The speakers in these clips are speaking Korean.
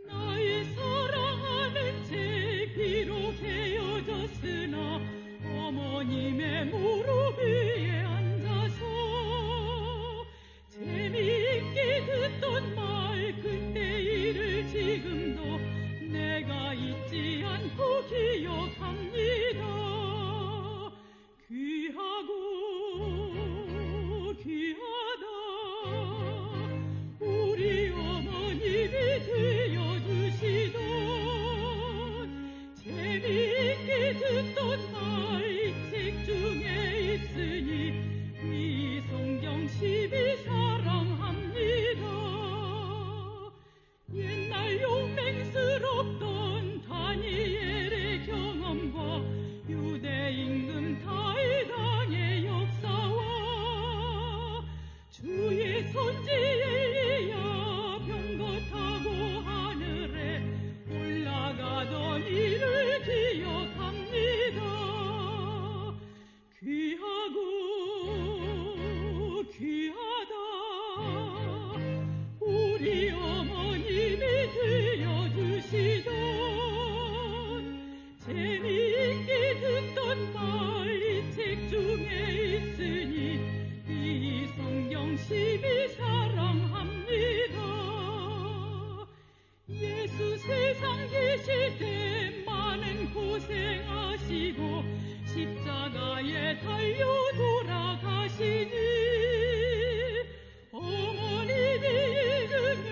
나의 사랑하는 제 비록 헤어졌으나 어머님의 무릎 위에 앉아서 재미있게 듣던 말 그때 일을 지금도 내가 잊지 않고 기억합니다. 귀하고 귀하다 우리 어머님이 들려주시던 재미있게 듣던 말 이 책 중에 있으니 이 성경 12 사랑합니다. 옛날 용맹스럽던 다니엘의 경험과 유대 임금 다윗왕의 역사와 주의 선지 엘리야 병거 타고 하늘에 올라가던 일을 기억합니다. 귀하고 귀하다 우리 어머님이 들려주시던 재미있게 듣던 말 이 책 중에 있으니 이 성경 12 사랑합니다. 예수 세상 계실 때 많은 고생하시고 십자가에 달려 돌아가시니 어머님이 읽으며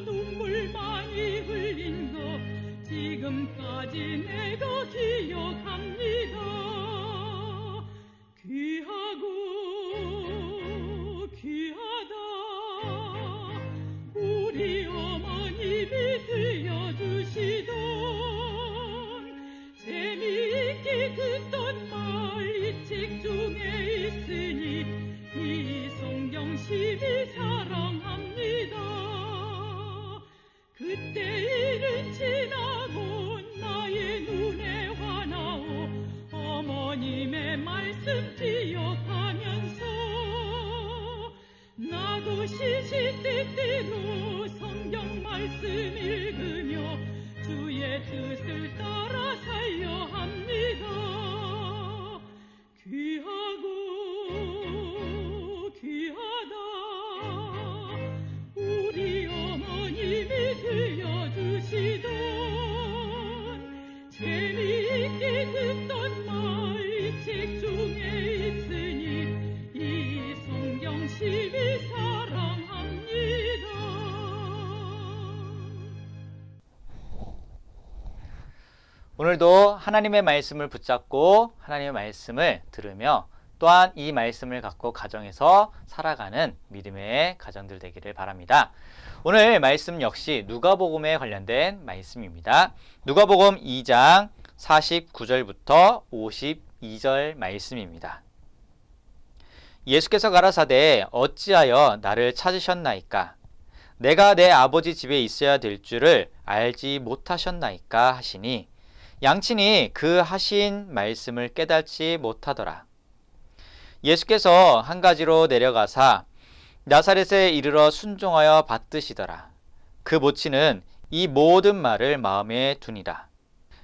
눈물 많이 흘린 거 지금까지 내가 기억합니다. 귀하고 귀하다 우리 어머님이 들려주시던 재미있게 듣던 말 이 책 중에 있으니 이 성경 12 사랑합니다. 그때 일은 지나고 나의 눈에 환하오 어머님의 말씀 기억하면서 나도 시시때때로 성경 말씀 읽으며 주의 뜻을 따라 살려 합니다. 귀하고 귀하다 우리 어머님이 들려주시던 재미있게 듣던 말 이 책 중에 있으니 이 성경 12 사랑합니다. 오늘도 하나님의 말씀을 붙잡고 하나님의 말씀을 들으며 또한 이 말씀을 갖고 가정에서 살아가는 믿음의 가정들 되기를 바랍니다. 오늘 말씀 역시 누가복음에 관련된 말씀입니다. 누가복음 2장 49절부터 52절 말씀입니다. 예수께서 가라사대 어찌하여 나를 찾으셨나이까? 내가 내 아버지 집에 있어야 될 줄을 알지 못하셨나이까 하시니 양친이 그 하신 말씀을 깨닫지 못하더라. 예수께서 한 가지로 내려가사 나사렛에 이르러 순종하여 받드시더라. 그 모친은 이 모든 말을 마음에 두니라.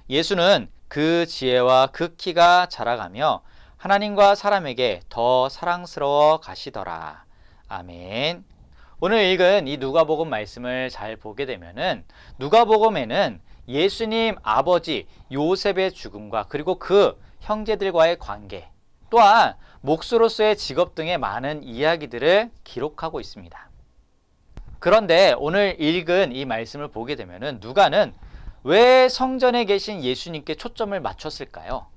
예수는 그 지혜와 그 키가 자라가며 하나님과 사람에게 더 사랑스러워 가시더라. 아멘. 오늘 읽은 이 누가복음 말씀을 잘 보게 되면은 누가복음에는 예수님 아버지 요셉의 죽음과 그리고 그 형제들과의 관계, 또한 목수로서의 직업 등의 많은 이야기들을 기록하고 있습니다. 그런데 오늘 읽은 이 말씀을 보게 되면은 누가는 왜 성전에 계신 예수님께 초점을 맞췄을까요?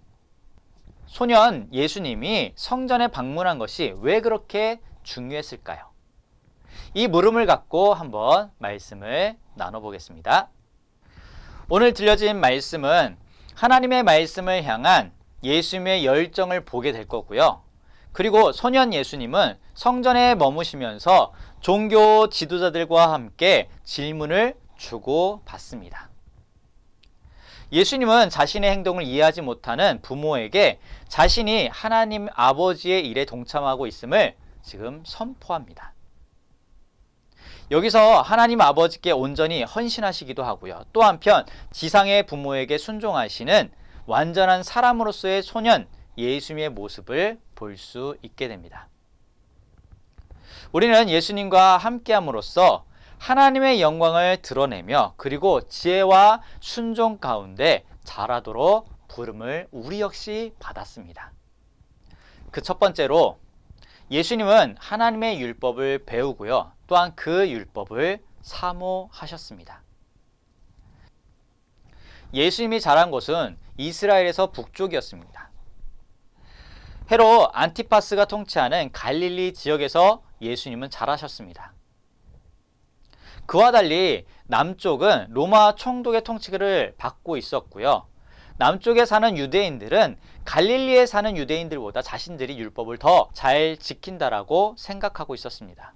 소년 예수님이 성전에 방문한 것이 왜 그렇게 중요했을까요? 이 물음을 갖고 한번 말씀을 나눠보겠습니다. 오늘 들려진 말씀은 하나님의 말씀을 향한 예수님의 열정을 보게 될 거고요. 그리고 소년 예수님은 성전에 머무시면서 종교 지도자들과 함께 질문을 주고받습니다. 예수님은 자신의 행동을 이해하지 못하는 부모에게 자신이 하나님 아버지의 일에 동참하고 있음을 지금 선포합니다. 여기서 하나님 아버지께 온전히 헌신하시기도 하고요. 또 한편 지상의 부모에게 순종하시는 완전한 사람으로서의 소년 예수님의 모습을 볼 수 있게 됩니다. 우리는 예수님과 함께함으로써 하나님의 영광을 드러내며 그리고 지혜와 순종 가운데 자라도록 부름을 우리 역시 받았습니다. 그 첫 번째로 예수님은 하나님의 율법을 배우고요. 또한 그 율법을 사모하셨습니다. 예수님이 자란 곳은 이스라엘에서 북쪽이었습니다. 헤롯 안티파스가 통치하는 갈릴리 지역에서 예수님은 자라셨습니다. 그와 달리 남쪽은 로마 총독의 통치를 받고 있었고요. 남쪽에 사는 유대인들은 갈릴리에 사는 유대인들보다 자신들이 율법을 더 잘 지킨다라고 생각하고 있었습니다.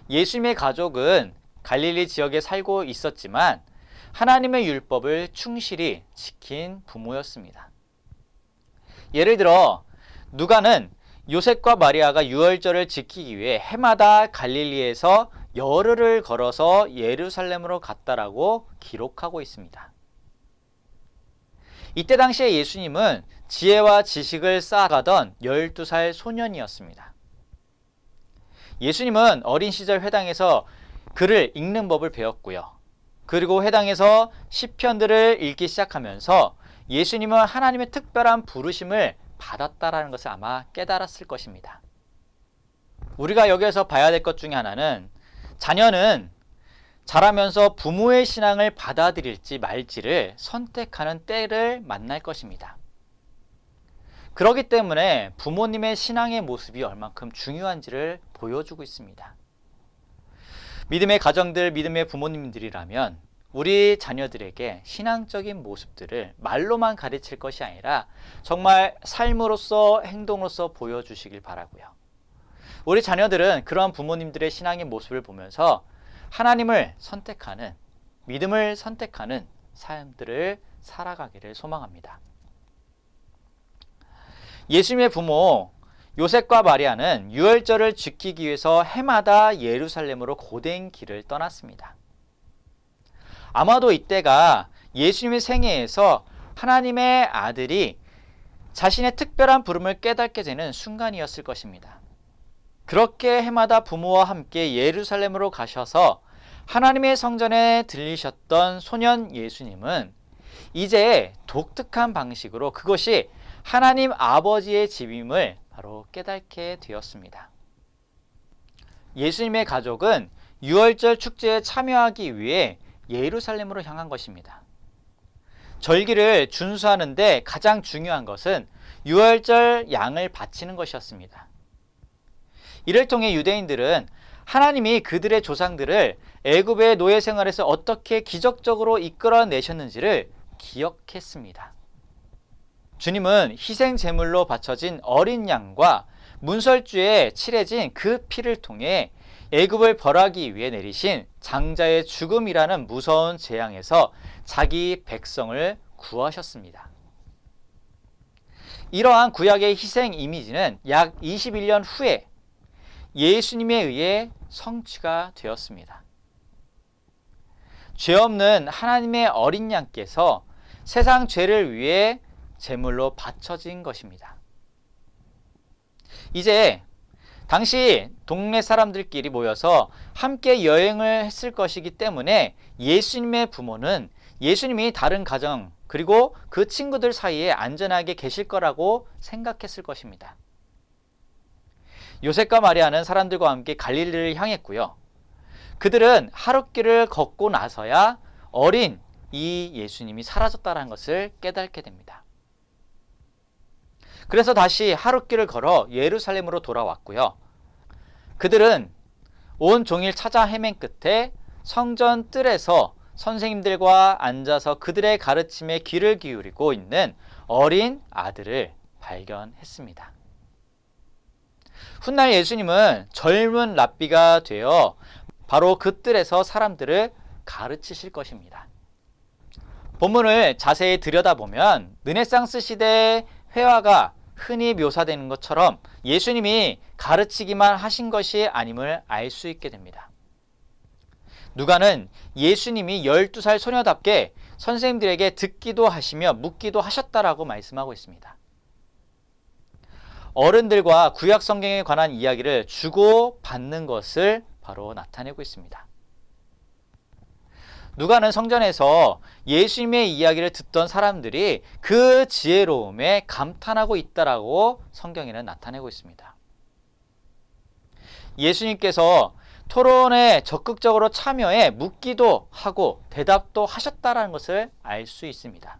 예수님의 가족은 갈릴리 지역에 살고 있었지만 하나님의 율법을 충실히 지킨 부모였습니다. 예를 들어 누가는 요셉과 마리아가 유월절을 지키기 위해 해마다 갈릴리에서 열흘을 걸어서 예루살렘으로 갔다라고 기록하고 있습니다. 이때 당시에 예수님은 지혜와 지식을 쌓아가던 12살 소년이었습니다. 예수님은 어린 시절 회당에서 글을 읽는 법을 배웠고요. 그리고 회당에서 시편들을 읽기 시작하면서 예수님은 하나님의 특별한 부르심을 받았다라는 것을 아마 깨달았을 것입니다. 우리가 여기에서 봐야 될 것 중에 하나는 자녀는 자라면서 부모의 신앙을 받아들일지 말지를 선택하는 때를 만날 것입니다. 그렇기 때문에 부모님의 신앙의 모습이 얼만큼 중요한지를 보여주고 있습니다. 믿음의 가정들, 믿음의 부모님들이라면 우리 자녀들에게 신앙적인 모습들을 말로만 가르칠 것이 아니라 정말 삶으로서 행동으로서 보여주시길 바라고요. 우리 자녀들은 그러한 부모님들의 신앙의 모습을 보면서 하나님을 선택하는, 믿음을 선택하는 삶들을 살아가기를 소망합니다. 예수님의 부모 요셉과 마리아는 유월절을 지키기 위해서 해마다 예루살렘으로 고된 길을 떠났습니다. 아마도 이때가 예수님의 생애에서 하나님의 아들이 자신의 특별한 부름을 깨닫게 되는 순간이었을 것입니다. 그렇게 해마다 부모와 함께 예루살렘으로 가셔서 하나님의 성전에 들리셨던 소년 예수님은 이제 독특한 방식으로 그것이 하나님 아버지의 집임을 바로 깨닫게 되었습니다. 예수님의 가족은 유월절 축제에 참여하기 위해 예루살렘으로 향한 것입니다. 절기를 준수하는데 가장 중요한 것은 유월절 양을 바치는 것이었습니다. 이를 통해 유대인들은 하나님이 그들의 조상들을 애굽의 노예 생활에서 어떻게 기적적으로 이끌어내셨는지를 기억했습니다. 주님은 희생 제물로 바쳐진 어린 양과 문설주에 칠해진 그 피를 통해 애굽을 벌하기 위해 내리신 장자의 죽음이라는 무서운 재앙에서 자기 백성을 구하셨습니다. 이러한 구약의 희생 이미지는 약 21년 후에 예수님에 의해 성취가 되었습니다. 죄 없는 하나님의 어린 양께서 세상 죄를 위해 제물로 바쳐진 것입니다. 이제 당시 동네 사람들끼리 모여서 함께 여행을 했을 것이기 때문에 예수님의 부모는 예수님이 다른 가정 그리고 그 친구들 사이에 안전하게 계실 거라고 생각했을 것입니다. 요셉과 마리아는 사람들과 함께 갈릴리를 향했고요. 그들은 하룻길을 걷고 나서야 어린 이 예수님이 사라졌다는 것을 깨닫게 됩니다. 그래서 다시 하룻길을 걸어 예루살렘으로 돌아왔고요. 그들은 온 종일 찾아 헤맨 끝에 성전 뜰에서 선생님들과 앉아서 그들의 가르침에 귀를 기울이고 있는 어린 아들을 발견했습니다. 훗날 예수님은 젊은 랍비가 되어 바로 그 뜰에서 사람들을 가르치실 것입니다. 본문을 자세히 들여다보면 르네상스 시대의 회화가 흔히 묘사되는 것처럼 예수님이 가르치기만 하신 것이 아님을 알 수 있게 됩니다. 누가는 예수님이 12살 소녀답게 선생님들에게 듣기도 하시며 묻기도 하셨다라고 말씀하고 있습니다. 어른들과 구약 성경에 관한 이야기를 주고받는 것을 바로 나타내고 있습니다. 누가는 성전에서 예수님의 이야기를 듣던 사람들이 그 지혜로움에 감탄하고 있다라고 성경에는 나타내고 있습니다. 예수님께서 토론에 적극적으로 참여해 묻기도 하고 대답도 하셨다라는 것을 알 수 있습니다.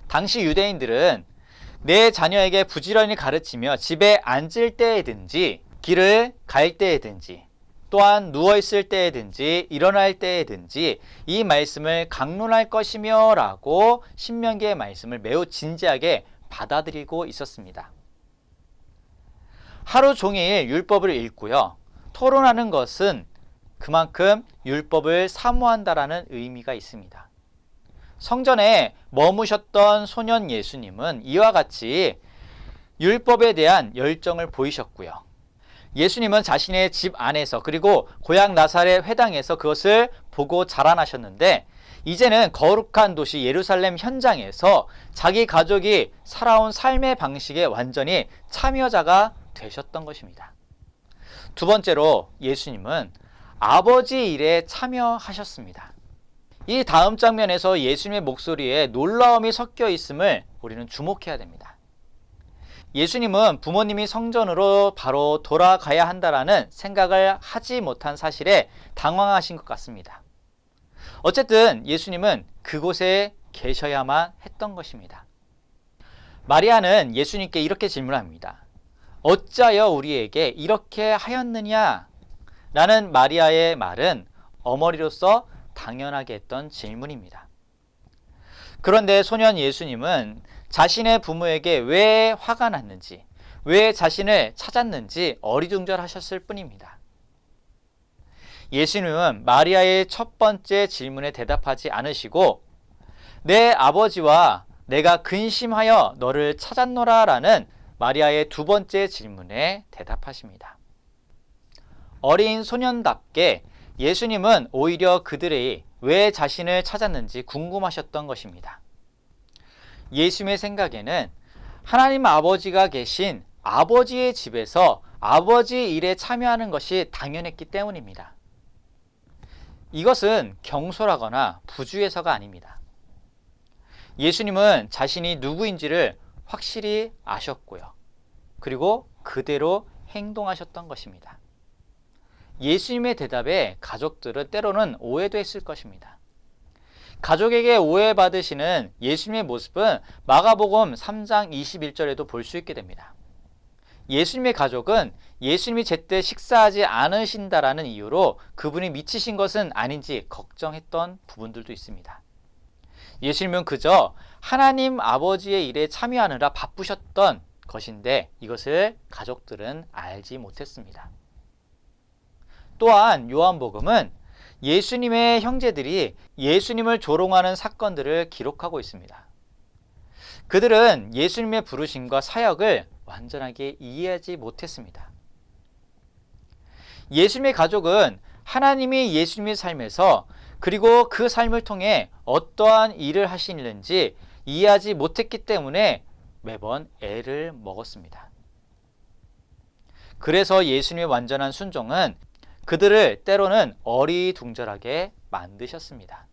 당시 유대인들은 내 자녀에게 부지런히 가르치며 집에 앉을 때에든지 길을 갈 때에든지 또한 누워있을 때에든지 일어날 때에든지 이 말씀을 강론할 것이며 라고 신명기의 말씀을 매우 진지하게 받아들이고 있었습니다. 하루 종일 율법을 읽고요. 토론하는 것은 그만큼 율법을 사모한다라는 의미가 있습니다. 성전에 머무셨던 소년 예수님은 이와 같이 율법에 대한 열정을 보이셨고요. 예수님은 자신의 집 안에서 그리고 고향 나사렛 회당에서 그것을 보고 자라나셨는데 이제는 거룩한 도시 예루살렘 현장에서 자기 가족이 살아온 삶의 방식에 완전히 참여자가 되셨던 것입니다. 두 번째로 예수님은 아버지 일에 참여하셨습니다. 이 다음 장면에서 예수님의 목소리에 놀라움이 섞여 있음을 우리는 주목해야 됩니다. 예수님은 부모님이 성전으로 바로 돌아가야 한다라는 생각을 하지 못한 사실에 당황하신 것 같습니다. 어쨌든 예수님은 그곳에 계셔야만 했던 것입니다. 마리아는 예수님께 이렇게 질문합니다. 어찌하여 우리에게 이렇게 하였느냐? 라는 마리아의 말은 어머니로서 당연하게 했던 질문입니다. 그런데 소년 예수님은 자신의 부모에게 왜 화가 났는지, 왜 자신을 찾았는지 어리둥절하셨을 뿐입니다. 예수님은 마리아의 첫 번째 질문에 대답하지 않으시고 내 아버지와 내가 근심하여 너를 찾았노라 라는 마리아의 두 번째 질문에 대답하십니다. 어린 소년답게 예수님은 오히려 그들이 왜 자신을 찾았는지 궁금하셨던 것입니다. 예수님의 생각에는 하나님 아버지가 계신 아버지의 집에서 아버지 일에 참여하는 것이 당연했기 때문입니다. 이것은 경솔하거나 부주의해서가 아닙니다. 예수님은 자신이 누구인지를 확실히 아셨고요. 그리고 그대로 행동하셨던 것입니다. 예수님의 대답에 가족들은 때로는 오해도 했을 것입니다. 가족에게 오해받으시는 예수님의 모습은 마가복음 3장 21절에도 볼 수 있게 됩니다. 예수님의 가족은 예수님이 제때 식사하지 않으신다라는 이유로 그분이 미치신 것은 아닌지 걱정했던 부분들도 있습니다. 예수님은 그저 하나님 아버지의 일에 참여하느라 바쁘셨던 것인데 이것을 가족들은 알지 못했습니다. 또한 요한복음은 예수님의 형제들이 예수님을 조롱하는 사건들을 기록하고 있습니다. 그들은 예수님의 부르심과 사역을 완전하게 이해하지 못했습니다. 예수님의 가족은 하나님이 예수님의 삶에서 그리고 그 삶을 통해 어떠한 일을 하시는지 이해하지 못했기 때문에 매번 애를 먹었습니다. 그래서 예수님의 완전한 순종은 그들을 때로는 어리둥절하게 만드셨습니다.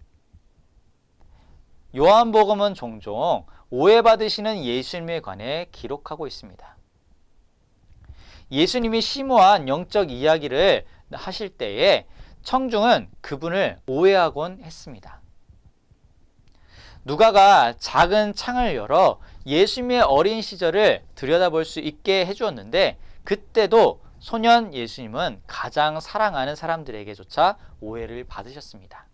요한복음은 종종 오해받으시는 예수님에 관해 기록하고 있습니다. 예수님이 심오한 영적 이야기를 하실 때에 청중은 그분을 오해하곤 했습니다. 누가가 작은 창을 열어 예수님의 어린 시절을 들여다볼 수 있게 해주었는데 그때도 소년 예수님은 가장 사랑하는 사람들에게조차 오해를 받으셨습니다.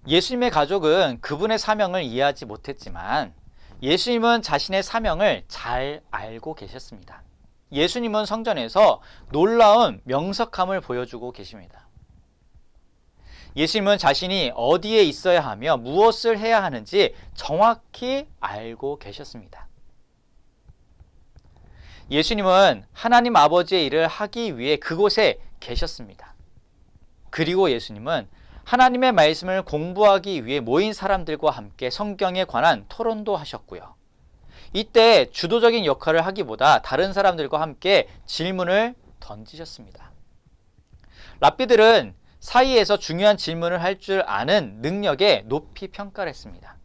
예수님의 가족은 그분의 사명을 이해하지 못했지만 예수님은 자신의 사명을 잘 알고 계셨습니다. 예수님은 성전에서 놀라운 명석함을 보여주고 계십니다. 예수님은 자신이 어디에 있어야 하며 무엇을 해야 하는지 정확히 알고 계셨습니다. 예수님은 하나님 아버지의 일을 하기 위해 그곳에 계셨습니다. 그리고 예수님은 하나님의 말씀을 공부하기 위해 모인 사람들과 함께 성경에 관한 토론도 하셨고요. 이때 주도적인 역할을 하기보다 다른 사람들과 함께 질문을 던지셨습니다. 랍비들은 사이에서 중요한 질문을 할 줄 아는 능력에 높이 평가를 했습니다.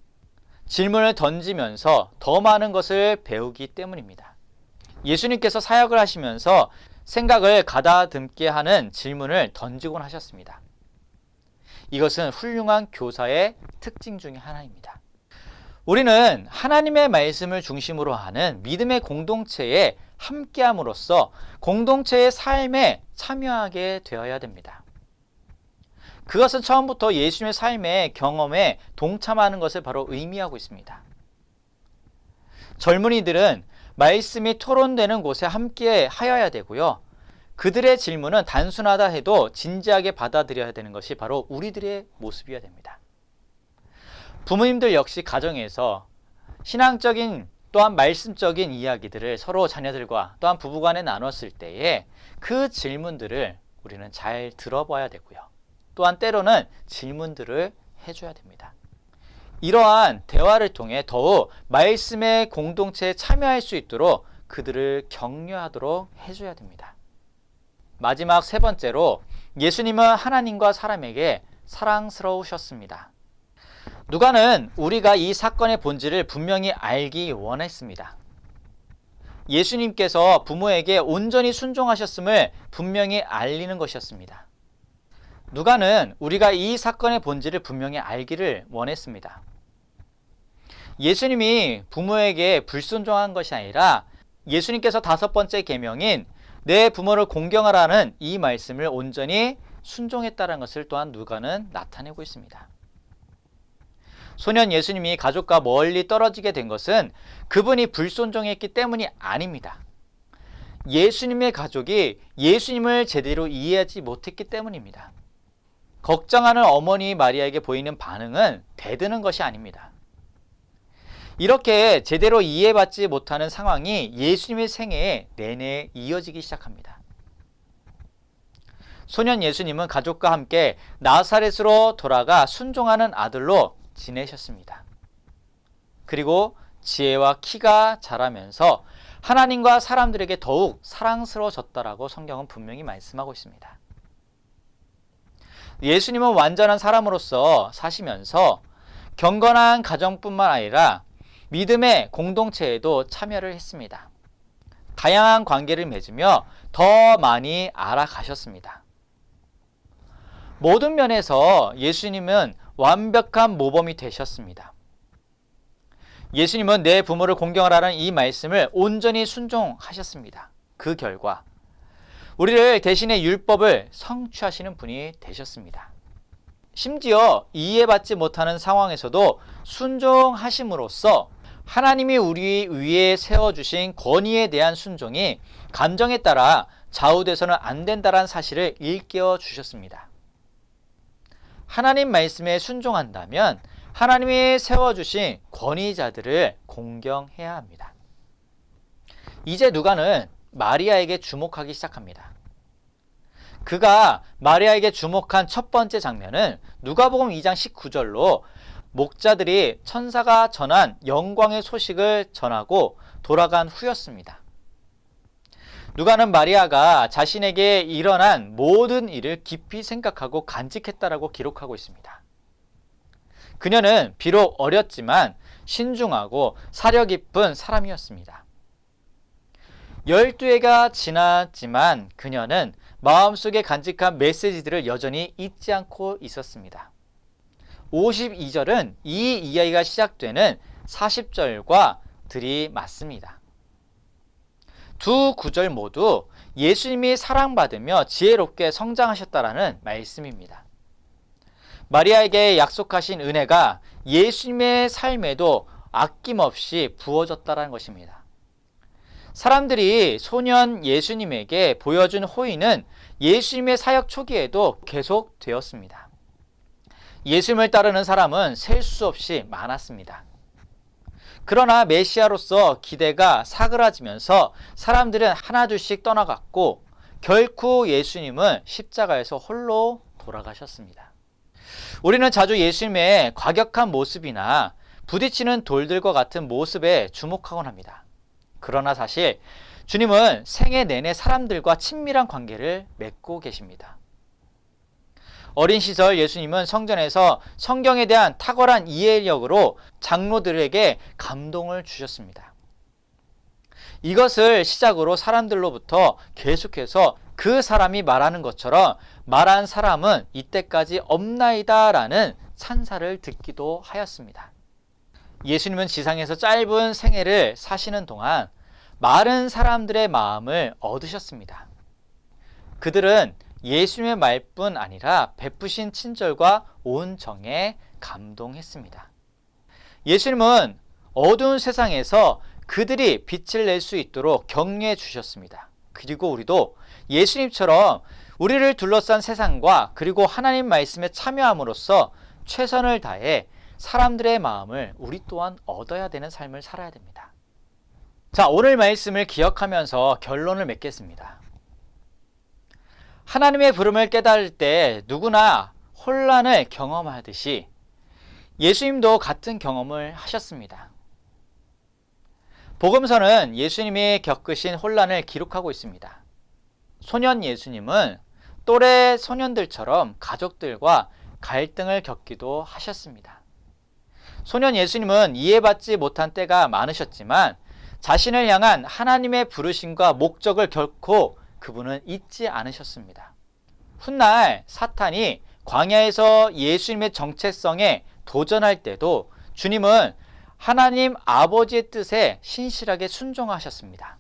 질문을 던지면서 더 많은 것을 배우기 때문입니다. 예수님께서 사역을 하시면서 생각을 가다듬게 하는 질문을 던지곤 하셨습니다. 이것은 훌륭한 교사의 특징 중에 하나입니다. 우리는 하나님의 말씀을 중심으로 하는 믿음의 공동체에 함께함으로써 공동체의 삶에 참여하게 되어야 됩니다. 그것은 처음부터 예수님의 삶의 경험에 동참하는 것을 바로 의미하고 있습니다. 젊은이들은 말씀이 토론되는 곳에 함께 하여야 되고요. 그들의 질문은 단순하다 해도 진지하게 받아들여야 되는 것이 바로 우리들의 모습이어야 됩니다. 부모님들 역시 가정에서 신앙적인 또한 말씀적인 이야기들을 서로 자녀들과 또한 부부간에 나눴을 때에 그 질문들을 우리는 잘 들어봐야 되고요. 또한 때로는 질문들을 해줘야 됩니다. 이러한 대화를 통해 더욱 말씀의 공동체에 참여할 수 있도록 그들을 격려하도록 해줘야 됩니다. 마지막 세 번째로 예수님은 하나님과 사람에게 사랑스러우셨습니다. 누가는 우리가 이 사건의 본질을 분명히 알기 원했습니다. 예수님께서 부모에게 온전히 순종하셨음을 분명히 알리는 것이었습니다. 누가는 우리가 이 사건의 본질을 분명히 알기를 원했습니다. 예수님이 부모에게 불순종한 것이 아니라 예수님께서 5번째 계명인 내 부모를 공경하라는 이 말씀을 온전히 순종했다는 것을 또한 누가는 나타내고 있습니다. 소년 예수님이 가족과 멀리 떨어지게 된 것은 그분이 불순종했기 때문이 아닙니다. 예수님의 가족이 예수님을 제대로 이해하지 못했기 때문입니다. 걱정하는 어머니 마리아에게 보이는 반응은 대드는 것이 아닙니다. 이렇게 제대로 이해받지 못하는 상황이 예수님의 생애에 내내 이어지기 시작합니다. 소년 예수님은 가족과 함께 나사렛으로 돌아가 순종하는 아들로 지내셨습니다. 그리고 지혜와 키가 자라면서 하나님과 사람들에게 더욱 사랑스러워졌다라고 성경은 분명히 말씀하고 있습니다. 예수님은 완전한 사람으로서 사시면서 경건한 가정뿐만 아니라 믿음의 공동체에도 참여를 했습니다. 다양한 관계를 맺으며 더 많이 알아가셨습니다. 모든 면에서 예수님은 완벽한 모범이 되셨습니다. 예수님은 내 부모를 공경하라는 이 말씀을 온전히 순종하셨습니다. 그 결과 우리를 대신에 율법을 성취하시는 분이 되셨습니다. 심지어 이해받지 못하는 상황에서도 순종하심으로써 하나님이 우리 위에 세워주신 권위에 대한 순종이 감정에 따라 좌우돼서는 안 된다는 사실을 일깨워 주셨습니다. 하나님 말씀에 순종한다면 하나님이 세워주신 권위자들을 공경해야 합니다. 이제 누가는 마리아에게 주목하기 시작합니다. 그가 마리아에게 주목한 첫 번째 장면은 누가복음 2장 19절로 목자들이 천사가 전한 영광의 소식을 전하고 돌아간 후였습니다. 누가는 마리아가 자신에게 일어난 모든 일을 깊이 생각하고 간직했다라고 기록하고 있습니다. 그녀는 비록 어렸지만 신중하고 사려 깊은 사람이었습니다. 12해가 지났지만 그녀는 마음속에 간직한 메시지들을 여전히 잊지 않고 있었습니다. 52절은 이 이야기가 시작되는 40절과 들이맞습니다. 두 구절 모두 예수님이 사랑받으며 지혜롭게 성장하셨다라는 말씀입니다. 마리아에게 약속하신 은혜가 예수님의 삶에도 아낌없이 부어졌다는 것입니다. 사람들이 소년 예수님에게 보여준 호의는 예수님의 사역 초기에도 계속되었습니다. 예수님을 따르는 사람은 셀 수 없이 많았습니다. 그러나 메시아로서 기대가 사그라지면서 사람들은 하나둘씩 떠나갔고 결코 예수님은 십자가에서 홀로 돌아가셨습니다. 우리는 자주 예수님의 과격한 모습이나 부딪히는 돌들과 같은 모습에 주목하곤 합니다. 그러나 사실 주님은 생애 내내 사람들과 친밀한 관계를 맺고 계십니다. 어린 시절 예수님은 성전에서 성경에 대한 탁월한 이해력으로 장로들에게 감동을 주셨습니다. 이것을 시작으로 사람들로부터 계속해서 그 사람이 말하는 것처럼 말한 사람은 이때까지 없나이다 라는 찬사를 듣기도 하였습니다. 예수님은 지상에서 짧은 생애를 사시는 동안 많은 사람들의 마음을 얻으셨습니다. 그들은 예수님의 말뿐 아니라 베푸신 친절과 온 정에 감동했습니다. 예수님은 어두운 세상에서 그들이 빛을 낼 수 있도록 격려해 주셨습니다. 그리고 우리도 예수님처럼 우리를 둘러싼 세상과 그리고 하나님 말씀에 참여함으로써 최선을 다해 사람들의 마음을 우리 또한 얻어야 되는 삶을 살아야 됩니다. 자, 오늘 말씀을 기억하면서 결론을 맺겠습니다. 하나님의 부름을 깨달을 때 누구나 혼란을 경험하듯이 예수님도 같은 경험을 하셨습니다. 복음서는 예수님이 겪으신 혼란을 기록하고 있습니다. 소년 예수님은 또래 소년들처럼 가족들과 갈등을 겪기도 하셨습니다. 소년 예수님은 이해받지 못한 때가 많으셨지만 자신을 향한 하나님의 부르심과 목적을 결코 그분은 잊지 않으셨습니다. 훗날 사탄이 광야에서 예수님의 정체성에 도전할 때도 주님은 하나님 아버지의 뜻에 신실하게 순종하셨습니다.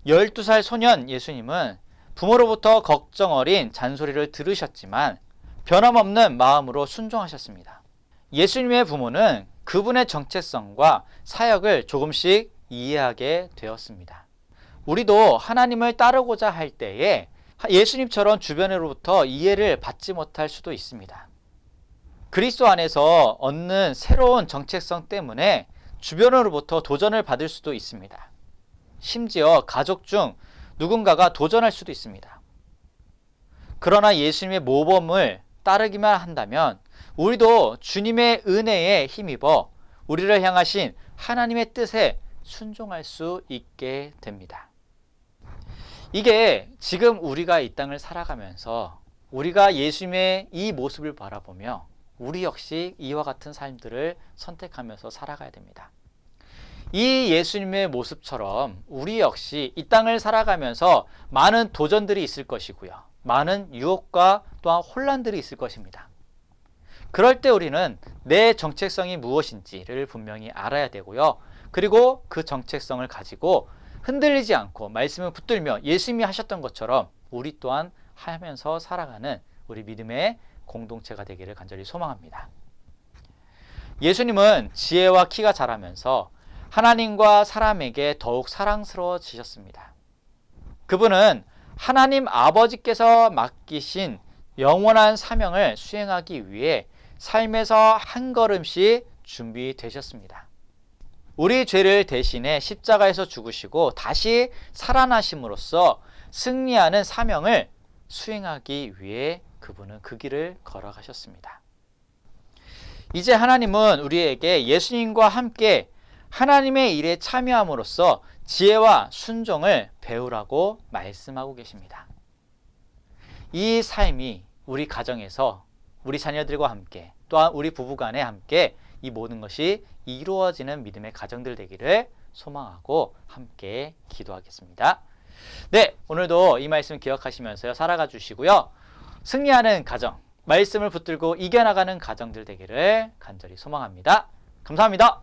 12살 소년 예수님은 부모로부터 걱정 어린 잔소리를 들으셨지만 변함없는 마음으로 순종하셨습니다. 예수님의 부모는 그분의 정체성과 사역을 조금씩 이해하게 되었습니다. 우리도 하나님을 따르고자 할 때에 예수님처럼 주변으로부터 이해를 받지 못할 수도 있습니다. 그리스도 안에서 얻는 새로운 정체성 때문에 주변으로부터 도전을 받을 수도 있습니다. 심지어 가족 중 누군가가 도전할 수도 있습니다. 그러나 예수님의 모범을 따르기만 한다면 우리도 주님의 은혜에 힘입어 우리를 향하신 하나님의 뜻에 순종할 수 있게 됩니다. 이게 지금 우리가 이 땅을 살아가면서 우리가 예수님의 이 모습을 바라보며 우리 역시 이와 같은 삶들을 선택하면서 살아가야 됩니다. 이 예수님의 모습처럼 우리 역시 이 땅을 살아가면서 많은 도전들이 있을 것이고요. 많은 유혹과 또한 혼란들이 있을 것입니다. 그럴 때 우리는 내 정체성이 무엇인지를 분명히 알아야 되고요. 그리고 그 정체성을 가지고 흔들리지 않고 말씀을 붙들며 예수님이 하셨던 것처럼 우리 또한 하면서 살아가는 우리 믿음의 공동체가 되기를 간절히 소망합니다. 예수님은 지혜와 키가 자라면서 하나님과 사람에게 더욱 사랑스러워지셨습니다. 그분은 하나님 아버지께서 맡기신 영원한 사명을 수행하기 위해 삶에서 한 걸음씩 준비되셨습니다. 우리 죄를 대신해 십자가에서 죽으시고 다시 살아나심으로써 승리하는 사명을 수행하기 위해 그분은 그 길을 걸어가셨습니다. 이제 하나님은 우리에게 예수님과 함께 하나님의 일에 참여함으로써 지혜와 순종을 배우라고 말씀하고 계십니다. 이 삶이 우리 가정에서 우리 자녀들과 함께 또한 우리 부부간에 함께 이 모든 것이 이루어지는 믿음의 가정들 되기를 소망하고 함께 기도하겠습니다. 네, 오늘도 이 말씀 기억하시면서 살아가 주시고요. 승리하는 가정, 말씀을 붙들고 이겨나가는 가정들 되기를 간절히 소망합니다. 감사합니다.